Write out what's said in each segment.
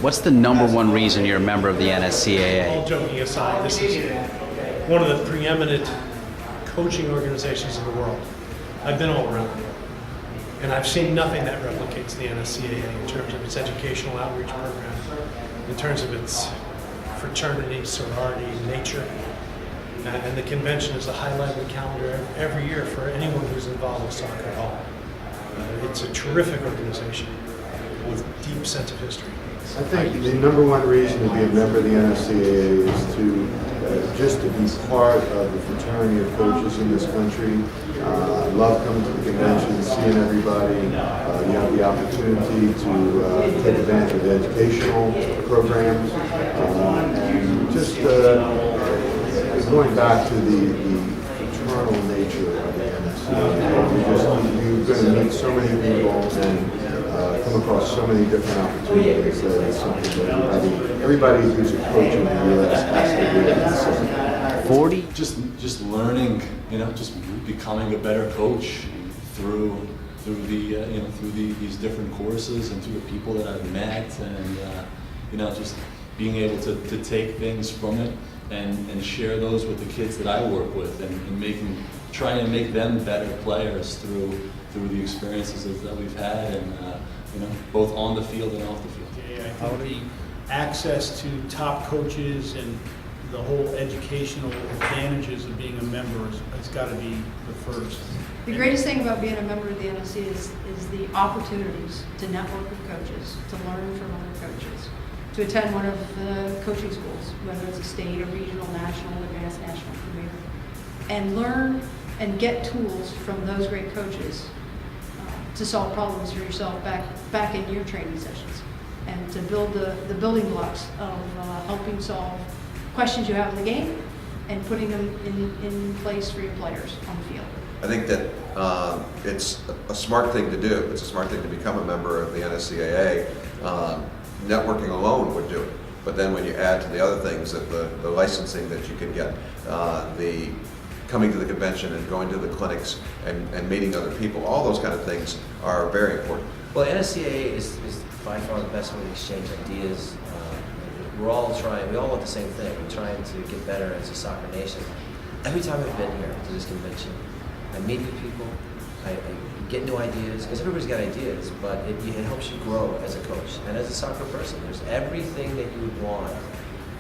What's the number one reason you're a member of the NSCAA? All joking aside, this is one of the preeminent coaching organizations in the world. I've been all around the world, and I've seen nothing that replicates the NSCAA in terms of its educational outreach program, in terms of its fraternity, sorority, nature. And the convention is a highlight of the calendar every year for anyone who's involved with soccer at all. It's a terrific organization with deep sense of history. I think the number one reason to be a member of the NSCAA is to just to be part of the fraternity of coaches in this country. I love coming to the convention, seeing everybody. You have the opportunity to take advantage of the educational programs, and just going back to the fraternal nature of the NSCAA. You're going to meet so many people and come across so many different opportunities that it's something that everybody who's a coach in the U.S. has to do. 40? Just learning, just becoming a better coach through these different courses and through the people that I've met, and just being able to take things from it and share those with the kids that I work with, and trying to make them better players through the experiences that we've had, and both on the field and off the field. Yeah, I think the access to top coaches and the whole educational advantages of being a member has got to be the first. The greatest thing about being a member of the NSC is the opportunities to network with coaches, to learn from other coaches, to attend one of the coaching schools, whether it's a state or regional, national, advanced national, premier, and learn and get tools from those great coaches to solve problems for yourself back in your training sessions, and to build the building blocks of helping solve questions you have in the game and putting them in place for your players on the field. I think that it's a smart thing to do. It's a smart thing to become a member of the NSCAA. Networking alone would do it. But then when you add to the other things, that the licensing that you can get, the coming to the convention and going to the clinics and meeting other people, all those kind of things are very important. Well, NSCAA is by far the best way to exchange ideas. We all want the same thing. We're trying to get better as a soccer nation. Every time I've been here to this convention, I meet new people, I get new ideas, because everybody's got ideas, but it helps you grow as a coach and as a soccer person. There's everything that you would want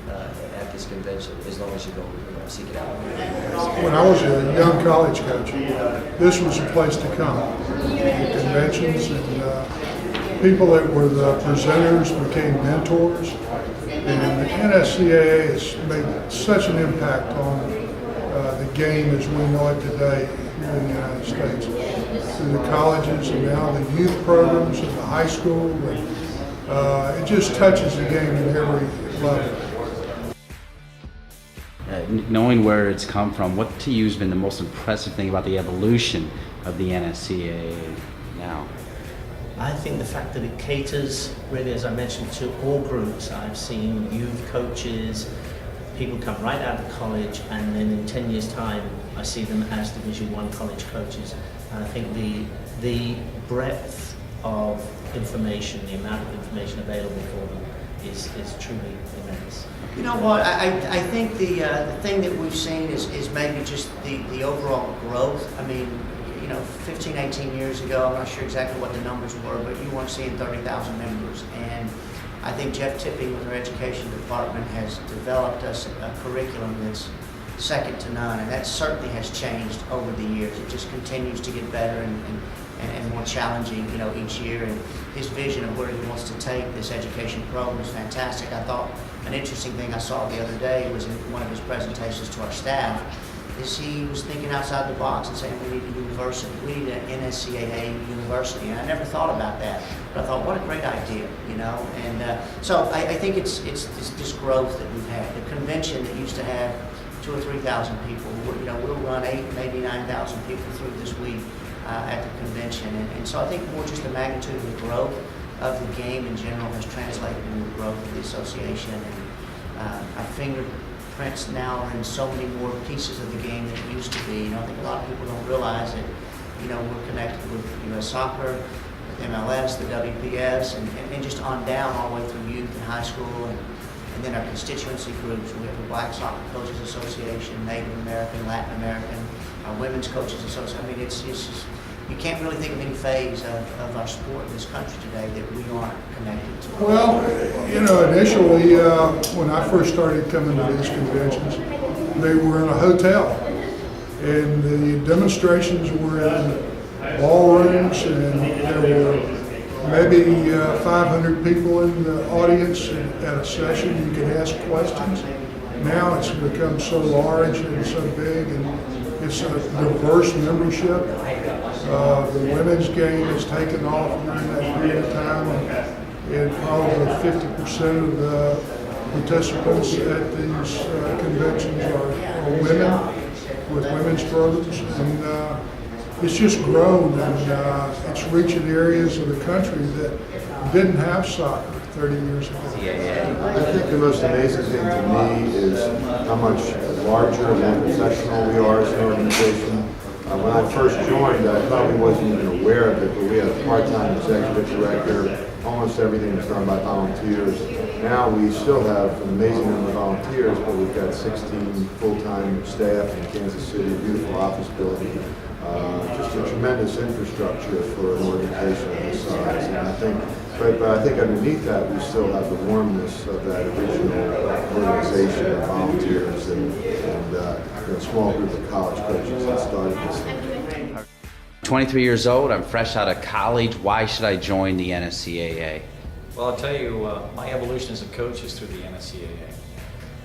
at this convention, as long as you go seek it out. When I was a young college coach, this was a place to come. The conventions and people that were the presenters became mentors. And the NSCAA has made such an impact on the game as we know it today here in the United States. Through the colleges and now the youth programs and the high school. And it just touches the game at every level. Knowing where it's come from, what to you has been the most impressive thing about the evolution of the NSCAA now? I think the fact that it caters, really, as I mentioned, to all groups. I've seen youth coaches, people come right out of college, and then in 10 years' time, I see them as Division I college coaches. And I think the breadth of information, the amount of information available for them is truly immense. You know what, I think the thing that we've seen is maybe just the overall growth. I mean, 15, 18 years ago, I'm not sure exactly what the numbers were, but you weren't seeing 30,000 members. And I think Jeff Tipping with our education department has developed us a curriculum that's second to none, and that certainly has changed over the years. It just continues to get better and more challenging, each year. And his vision of where he wants to take this education program is fantastic. I thought an interesting thing I saw the other day was in one of his presentations to our staff, is he was thinking outside the box and saying we need a university. We need an NSCAA university. And I never thought about that. But I thought, what a great idea, And so I think it's this growth that we've had. The convention that used to have 2,000 or 3,000 people, we'll run 8,000, maybe 9,000 people through this week at the convention. And so I think more just the magnitude of the growth of the game in general has translated into the growth of the association. And our fingerprints now are in so many more pieces of the game than it used to be. I think a lot of people don't realize that, we're connected with U.S. Soccer, MLS, the WPS, and just on down all the way through youth and high school, and then our constituency groups. We have the Black Soccer Coaches Association, Native American, Latin American, our Women's Coaches Association. I mean, it's just, you can't really think of any phase of our sport in this country today that we aren't connected to. Well, you know, initially, when I first started coming to these conventions, they were in a hotel. And the demonstrations were in ballrooms, and there were maybe 500 people in the audience at a session. You could ask questions. Now it's become so large and so big, and it's a diverse membership. The women's game has taken off during that period of time, and probably 50% of the participants at these conventions are women with women's programs, and it's just grown, and it's reaching areas of the country that didn't have soccer 30 years ago. I think the most amazing thing to me is how much larger and more professional we are as an organization. When I first joined, I probably wasn't even aware of it, but we had a part-time executive director. Almost everything was done by volunteers. Now we still have an amazing number of volunteers, but we've got 16 full-time staff in Kansas City, beautiful office building. Just a tremendous infrastructure for an organization of this size. And I think, but I think underneath that, we still have the warmness of that original organization of volunteers and a small group of college coaches that started this thing. 23 years old, I'm fresh out of college. Why should I join the NSCAA? Well, I'll tell you, my evolution as a coach is through the NSCAA.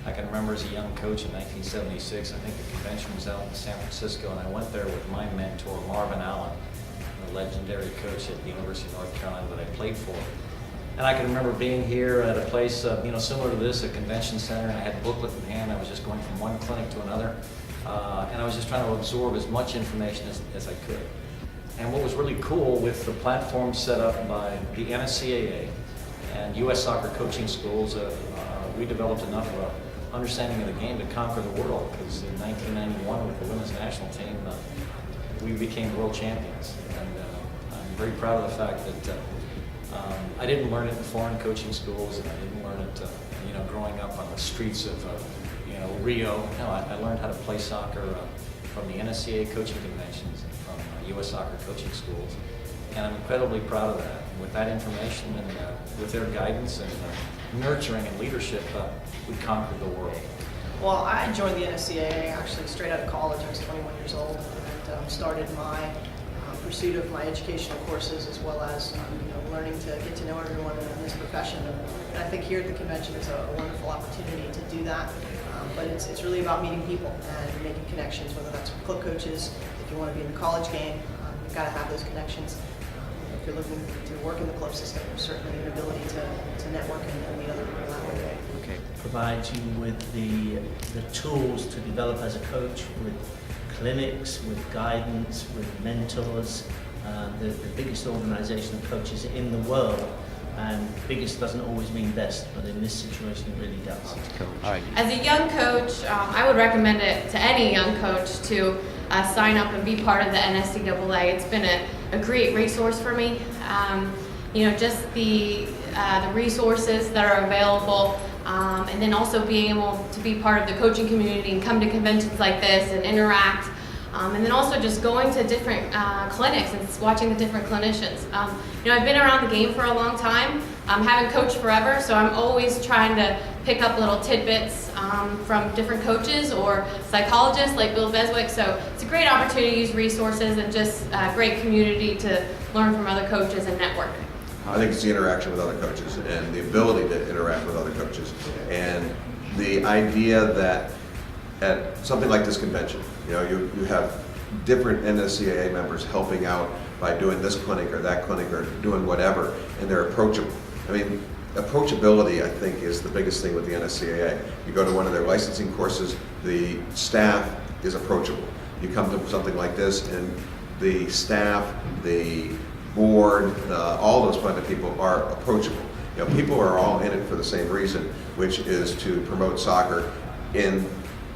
I can remember as a young coach in 1976, I think the convention was out in San Francisco, and I went there with my mentor, Marvin Allen, the legendary coach at the University of North Carolina that I played for. And I can remember being here at a place, similar to this, a convention center, and I had a booklet in hand. I was just going from one clinic to another, and I was just trying to absorb as much information as I could. And what was really cool with the platform set up by the NSCAA and U.S. Soccer Coaching Schools, we developed enough of an understanding of the game to conquer the world, because in 1991 with the women's national team, we became world champions. And I'm very proud of the fact that I didn't learn it in foreign coaching schools, and I didn't learn it growing up on the streets of Rio. No, I learned how to play soccer from the NSCAA coaching conventions and from U.S. Soccer Coaching Schools. And I'm incredibly proud of that. And with that information and with their guidance and nurturing and leadership, we conquered the world. Well, I joined the NSCAA actually straight out of college. I was 21 years old and started my pursuit of my educational courses, as well as learning to get to know everyone in this profession. And I think here at the convention is a wonderful opportunity to do that. But it's really about meeting people and making connections, whether that's with club coaches. If you want to be in the college game, you've got to have those connections. If you're looking to work in the club system, there's certainly an ability to network and meet other people that way. Okay. Provides you with the tools to develop as a coach, with clinics, with guidance, with mentors. The biggest organization of coaches in the world, and biggest doesn't always mean best, but in this situation it really does. Cool. All right. As a young coach, I would recommend it to any young coach to sign up and be part of the NSCAA. It's been a great resource for me. Just the resources that are available, and then also being able to be part of the coaching community and come to conventions like this and interact. And then also just going to different clinics and watching the different clinicians. I've been around the game for a long time. Haven't coached forever, so I'm always trying to pick up little tidbits from different coaches or psychologists like Bill Beswick. So it's a great opportunity to use resources and just a great community to learn from other coaches and network. I think it's the interaction with other coaches and the ability to interact with other coaches. And the idea that at something like this convention, you have different NSCAA members helping out by doing this clinic or that clinic or doing whatever, and they're approachable. I mean, approachability, I think, is the biggest thing with the NSCAA. You go to one of their licensing courses, the staff is approachable. You come to something like this, and the staff, the board, all those kind of people are approachable. People are all in it for the same reason, which is to promote soccer. And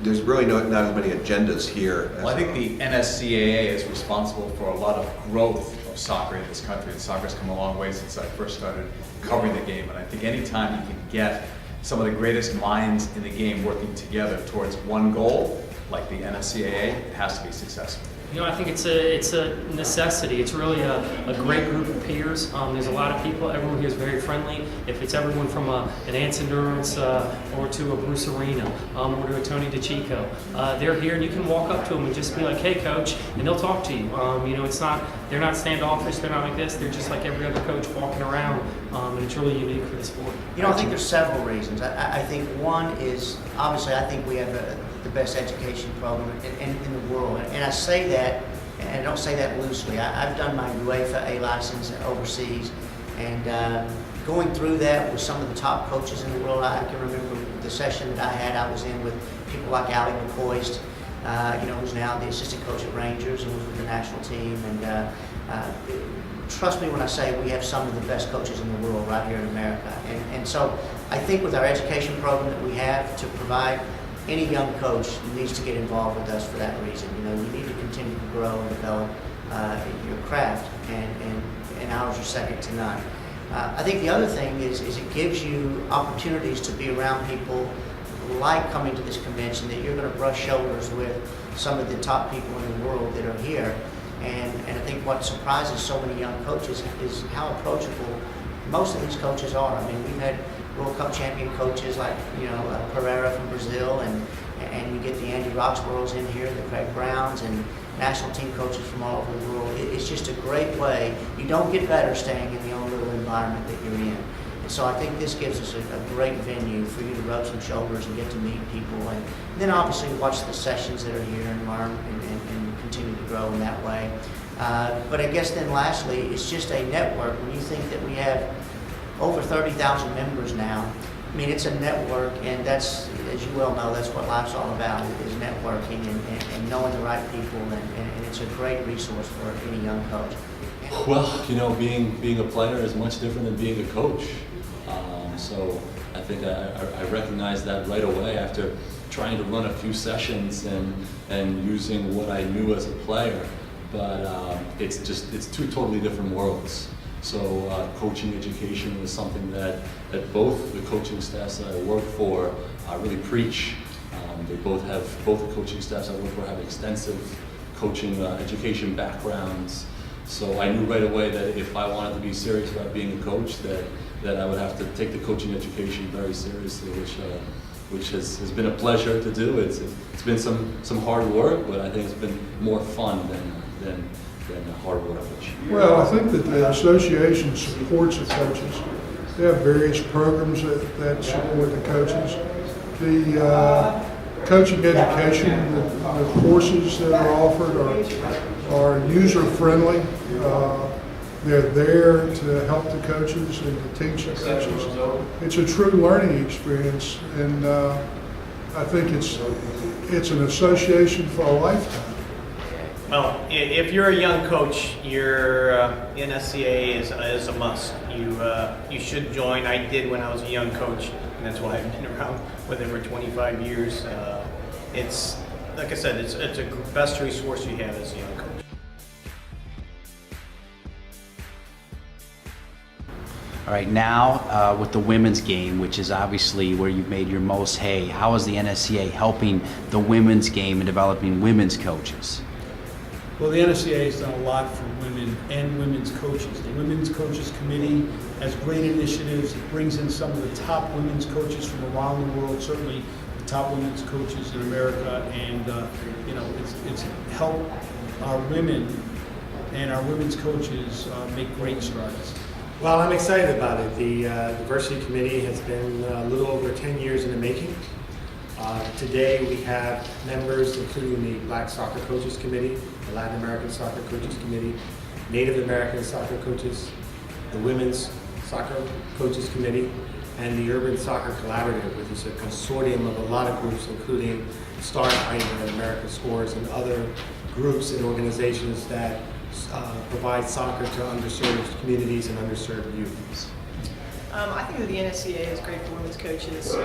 there's really not as many agendas here. Well, I think the NSCAA is responsible for a lot of growth of of soccer in this country. And soccer's come a long way since I first started covering the game. And I think anytime you can get some of the greatest minds in the game working together towards one goal, like the NSCAA, it has to be successful. You know, I think it's a necessity. It's really a great group of peers. There's a lot of people. Everyone here is very friendly. If it's everyone from an Ants Endurance or to a Bruce Arena or to a Tony DeChico, they're here and you can walk up to them and just be like, "Hey, coach," and they'll talk to you. You know, they're not standoffish. They're not like this. They're just like every other coach walking around, and it's really unique for the sport. You know, I think there's several reasons. I think one is, obviously, I think we have the best education program in the world. And I say that, and I don't say that loosely. I've done my UEFA A license overseas, and going through that with some of the top coaches in the world, I can remember the session that I was in with people like Ali McCoist, you know, who's now the assistant coach at Rangers and was with the national team. And trust me when I say we have some of the best coaches in the world right here in America. And so I think with our education program that we have to provide, any young coach needs to get involved with us for that reason. You know, you need to continue to grow and develop your craft, and ours are second to none. I think the other thing is it gives you opportunities to be around people like coming to this convention, that you're going to brush shoulders with some of the top people in the world that are here. And I think what surprises so many young coaches is how approachable most of these coaches are. I mean, we've had World Cup champion coaches like, you know, Pereira from Brazil, and you get the Andy Roxboroughs in here, the Craig Browns, and national team coaches from all over the world. It's just a great way. You don't get better staying in the own little environment that you're in. And so I think this gives us a great venue for you to rub some shoulders and get to meet people, and then obviously watch the sessions that are here and learn and continue to grow in that way. But I guess then lastly, it's just a network. When you think that we have over 30,000 members now, I mean, it's a network, and that's, as you well know, that's what life's all about, is networking and knowing the right people, and it's a great resource for any young coach. Well, you know, being a player is much different than being a coach. So I think I recognized that right away after trying to run a few sessions and using what I knew as a player. But it's two totally different worlds. So coaching education is something that both the coaching staffs that I work for really preach. Both the coaching staffs I work for have extensive coaching education backgrounds. So I knew right away that if I wanted to be serious about being a coach, that I would have to take the coaching education very seriously, which has been a pleasure to do. It's been some hard work, but I think it's been more fun than hard work. Well, I think that the association supports the coaches. They have various programs that support the coaches. The coaching education, the courses that are offered are user-friendly. They're there to help the coaches and to teach the coaches. It's a true learning experience, and I think it's an association for a lifetime. Well, if you're a young coach, your NSCAA is a must. You should join. I did when I was a young coach, and that's why I've been around with it for 25 years. It's, like I said, it's a best resource you have as a young coach. All right, now with the women's game, which is obviously where you've made your most hay, how is the NSCAA helping the women's game and developing women's coaches? Well, the NSCAA has done a lot for women and women's coaches. The Women's Coaches Committee has great initiatives. It brings in some of the top women's coaches from around the world, certainly the top women's coaches in America, and you know, it's helped our women and our women's coaches make great strides. Well, I'm excited about it. The Diversity Committee has been a little over 10 years in the making. Today we have members including the Black Soccer Coaches Committee, the Latin American Soccer Coaches Committee, Native American Soccer Coaches, the Women's Soccer Coaches Committee, and the Urban Soccer Collaborative, which is a consortium of a lot of groups, including Star Fighter and American Scores and other groups and organizations that provide soccer to underserved communities and underserved youth. I think that the NSCAA is great for women's coaches,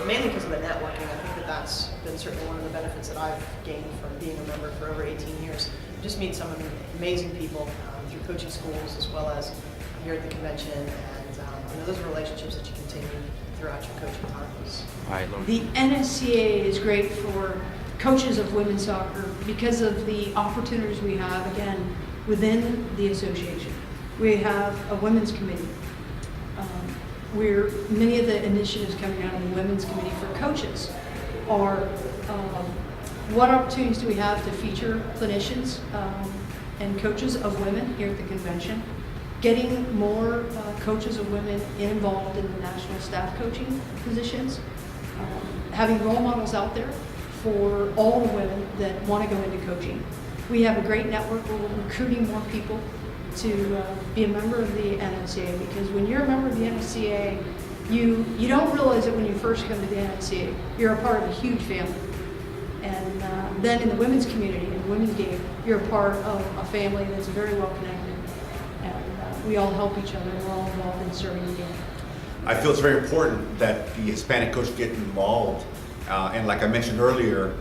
mainly because of the networking. I think that that's been certainly one of the benefits that I've gained from being a member for over 18 years. Just meet some amazing people through coaching schools as well as here at the convention, and those are relationships that you continue throughout your coaching times. All right, Lauren. The NSCAA is great for coaches of women's soccer because of the opportunities we have, again, within the association. We have a women's committee. Where many of the initiatives coming out of the women's committee for coaches are what opportunities do we have to feature clinicians and coaches of women here at the convention, getting more coaches of women involved in the national staff coaching positions, having role models out there for all the women that want to go into coaching. We have a great network where we're recruiting more people to be a member of the NSCAA, because when you're a member of the NSCAA, you don't realize it when you first come to the NSCAA. You're a part of a huge family. And then in the women's community, in the women's game, you're a part of a family that's very well connected. And we all help each other. We're all involved in serving the game. I feel it's very important that the Hispanic coach get involved. And like I mentioned earlier,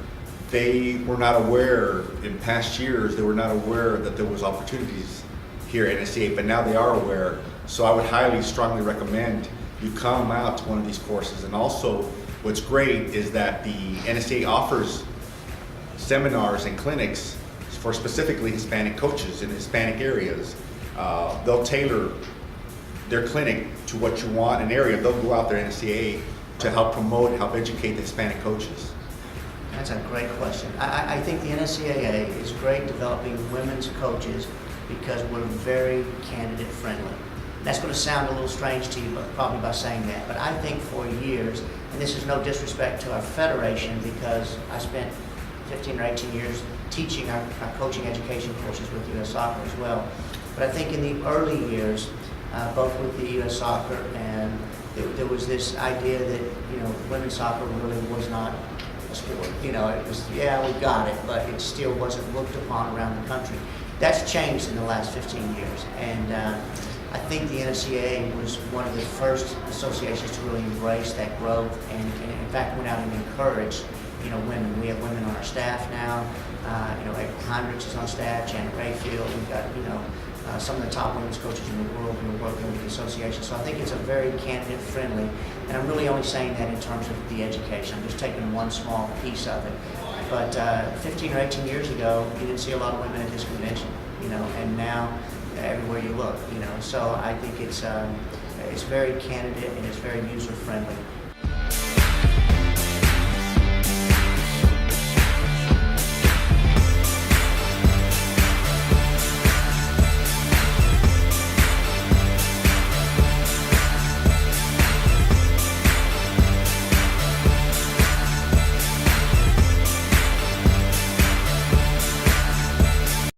they were not aware in past years, they were not aware that there was opportunities here at NSCAA, but now they are aware. So I would highly, strongly recommend you come out to one of these courses. And also, what's great is that the NSCAA offers seminars and clinics for specifically Hispanic coaches in Hispanic areas. They'll tailor their clinic to what you want, an area. They'll go out there NSCAA to help promote and help educate the Hispanic coaches. That's a great question. I think the NSCAA is great developing women's coaches because we're very candidate friendly. That's going to sound a little strange to you, but probably by saying that. But I think for years, and this is no disrespect to our federation, because I spent 15 or 18 years teaching our coaching education courses with U.S. Soccer as well. But I think in the early years, both with the U.S. Soccer and there was this idea that, women's soccer really was not a sport. It was, yeah, we got it, but it still wasn't looked upon around the country. That's changed in the last 15 years, and I think the NSCAA was one of the first associations to really embrace that growth, and in fact went out and encouraged, women. We have women on our staff now. April Heinrichs is on staff, Janet Rayfield. We've got some of the top women's coaches in the world who are working with the association. So I think it's a very candidate friendly, and I'm really only saying that in terms of the education. I'm just taking one small piece of it. But 15 or 18 years ago, you didn't see a lot of women at this convention, and now everywhere you look, So I think it's very candidate and it's very user friendly.